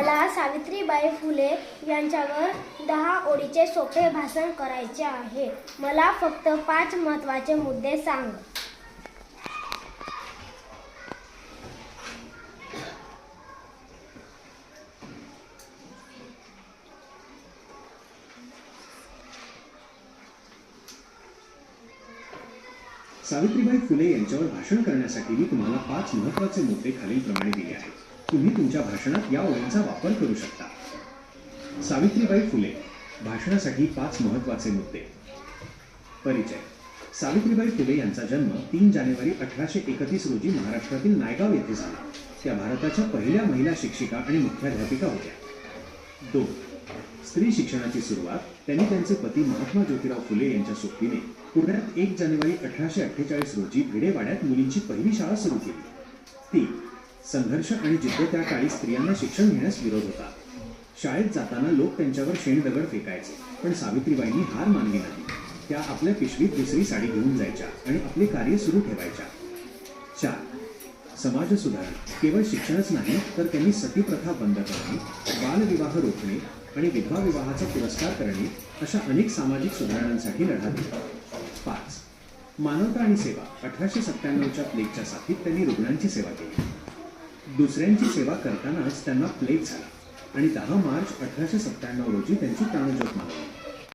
मला सावित्रीबाई फुले यांच्यावर 10 ओळीचे सोपे भाषण करायचे आहे. मला फक्त 5 महत्त्वाचे मुद्दे सांग. सावित्रीबाई फुले यांच्यावर भाषण करण्यासाठी मी तुम्हाला 5 महत्त्वाचे मुद्दे खालीलप्रमाणे दिले आहेत. तुम्ही तुमच्या भाषणात या ओळींचा वापर करू शकता. सावित्रीबाई फुले भाषणासाठी 5 महत्त्वाचे मुद्दे. परिचय. सावित्रीबाई फुले यांचा जन्म 3 जानेवारी 1831 रोजी महाराष्ट्रातील नायगाव येथे झाला. त्या भारताच्या पहिल्या महिला शिक्षिका आणि मुख्याध्यापिका होत्या. 2. स्त्री शिक्षणाची सुरुवात त्यांनी त्यांचे पती महात्मा ज्योतिराव फुले यांच्या सोबतीने पुण्यात 1 जानेवारी 1848 रोजी भिडेवाड्यात मुलींची पहिली शाळा सुरू केली. 3. संघर्ष आणि जिद्द. त्या काळी स्त्रियांना शिक्षण घेण्यास विरोध होता. शाळेत जाताना लोक त्यांच्यावर शेणदगड फेकायचे, पण सावित्रीबाईंनी हार मानली नाही. त्या आपल्या पिशवीत दुसरी साडी घेऊन जायच्या आणि आपले कार्य सुरू ठेवायच्या. 4. समाज सुधारणा. केवळ शिक्षणच नाही, तर त्यांनी सतीप्रथा बंद करणे, बालविवाह रोखणे आणि विधवा विवाहाचा पुरस्कार करणे अशा अनेक सामाजिक सुधारणांसाठी लढा दिला. 5. मानवता आणि सेवा. 1897च्या प्लेगच्या साथीत त्यांनी रुग्णांची सेवा केली. दुसऱ्यांची सेवा करतानाच त्यांना प्लेग झाला आणि 10 मार्च 1897 रोजी त्यांची प्राणज्योत मालवली.